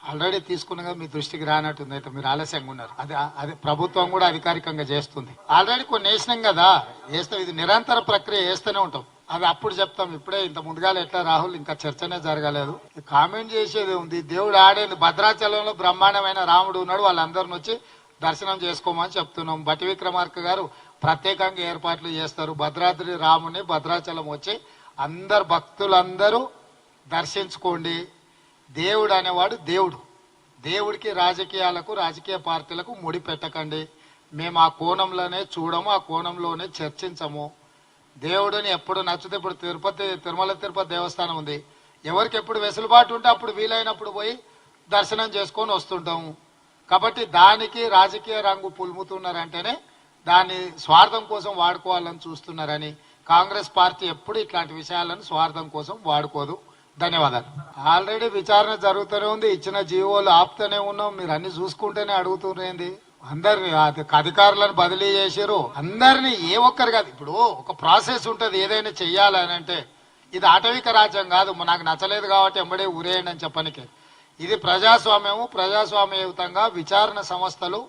Already తీసుకున్నగా మీ దృష్టికి రానట్టుంది, అయితే మీరు ఆలస్యంగా ఉన్నారు. అది ప్రభుత్వం కూడా అధికారికంగా చేస్తుంది. ఆల్రెడీ కొన్ని వేసినాం కదా, వేస్తాం. ఇది నిరంతర ప్రక్రియ, వేస్తూనే ఉంటాం. అది అప్పుడు చెప్తాం. ఇప్పుడే ఇంత ముందుగా ఎట్లా రాహుల్, ఇంకా చర్చనే జరగలేదు. కామెంట్ చేసేది ఉంది. దేవుడు ఆడేది భద్రాచలంలో బ్రహ్మాండమైన రాముడు ఉన్నాడు, వాళ్ళందరిని వచ్చి దర్శనం చేసుకోమని చెప్తున్నాం. బట్టి విక్రమార్క గారు ప్రత్యేకంగా ఏర్పాట్లు చేస్తారు. భద్రాద్రి రాముని భద్రాచలం వచ్చి అందరు భక్తులందరూ దర్శించుకోండి. దేవుడు అనేవాడు దేవుడు. దేవుడికి రాజకీయాలకు, రాజకీయ పార్టీలకు ముడి పెట్టకండి. మేము ఆ కోణంలోనే చూడము, ఆ కోణంలోనే చర్చించము. దేవుడిని ఎప్పుడు నచ్చితే, ఇప్పుడు తిరుమల తిరుపతి దేవస్థానం ఉంది, ఎవరికి ఎప్పుడు వెసులుబాటు ఉంటే అప్పుడు వీలైనప్పుడు పోయి దర్శనం చేసుకొని వస్తుంటాము. కాబట్టి దానికి రాజకీయ రంగు పులుముతున్నారంటేనే దాన్ని స్వార్థం కోసం వాడుకోవాలని చూస్తున్నారని. కాంగ్రెస్ పార్టీ ఎప్పుడు ఇట్లాంటి విషయాలను స్వార్థం కోసం వాడుకోదు. ధన్యవాదాలు. ఆల్రెడీ విచారణ జరుగుతూనే ఉంది. ఇచ్చిన జీవోలు ఆపుతూనే ఉన్నాం. మీరు అన్ని చూసుకుంటేనే అడుగుతున్నది. అందరిని అధికారులను బదిలీ చేసారు. అందరినీ ఏ ఒక్కరు కాదు. ఇప్పుడు ఒక ప్రాసెస్ ఉంటుంది ఏదైనా చెయ్యాలని అంటే. ఇది ఆటవిక రాజ్యం కాదు. నాకు నచ్చలేదు కాబట్టి ఎంబడే ఊరేయండి అని చెప్పనికే. ఇది ప్రజాస్వామ్యము. ప్రజాస్వామ్యయుతంగా విచారణ సంస్థలు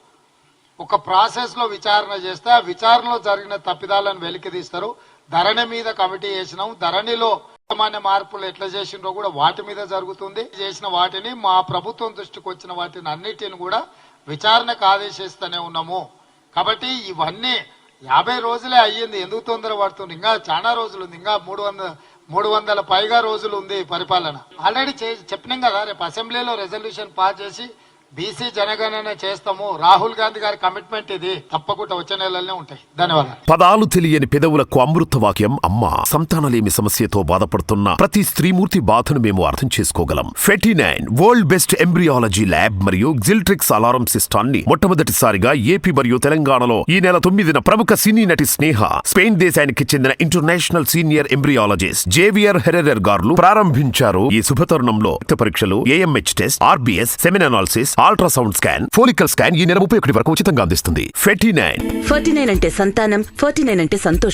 ఒక ప్రాసెస్ లో విచారణ చేస్తే ఆ విచారణలో జరిగిన తప్పిదాలను వెలికి తీస్తారు. ధరణి మీద కమిటీ వేసినాం. ధరణిలో సామాన్య మార్పులు ఎట్లా చేసినో కూడా వాటి మీద జరుగుతుంది. చేసిన వాటిని, మా ప్రభుత్వం దృష్టికి వచ్చిన వాటిని అన్నిటిని కూడా విచారణకు ఆదేశిస్తూనే ఉన్నాము. కాబట్టి ఇవన్నీ 50 రోజులే అయ్యింది. ఎందుకు తొందర పడుతుంది? ఇంకా చాలా రోజులు ఉంది. ఇంకా 300 పైగా రోజులు ఉంది పరిపాలన. ఆల్రెడీ చెప్పినాం కదా, రేపు అసెంబ్లీలో రెజల్యూషన్ పాస్ చేసి బీసీ జనగణన చేస్తాము. రాహుల్ గాంధీ గారి కమిట్మెంట్ ఇది. తప్పకుండా వచ్చే నెలలోనే ఉంటాయి. ధన్యవాదాలు. పదాలు తెలియని పెదవులకు అమృత వాక్యం అమ్మ. సంతానలేమి సమస్యతో బాధపడుతున్న ప్రతి స్త్రీమూర్తి బాధను మేము అర్థం చేసుకోగలం. ఫెటినైన్ వరల్డ్ బెస్ట్ ఎంబ్రియాలజీ ల్యాబ్ మరియు జిల్ట్రిక్స్ అలారం సిస్టాన్ని మొట్టమొదటిసారిగా ఏపీ మరియు తెలంగాణలో ఈ నెల 9న ప్రముఖ సినీ నటి స్నేహ, స్పెయిన్ దేశానికి చెందిన international senior embryologist Javier Herrera గారు ప్రారంభించారు. ఈ శుభతరుణంలో రక్త పరీక్షలు, AMH test, RBS, semen analysis, ultrasound scan, follicle scan ఈ నెల 31 వరకు ఉచితంగా అందిస్తుంది. 49 అంటే సంతానం, 49 అంటే సంతోషం.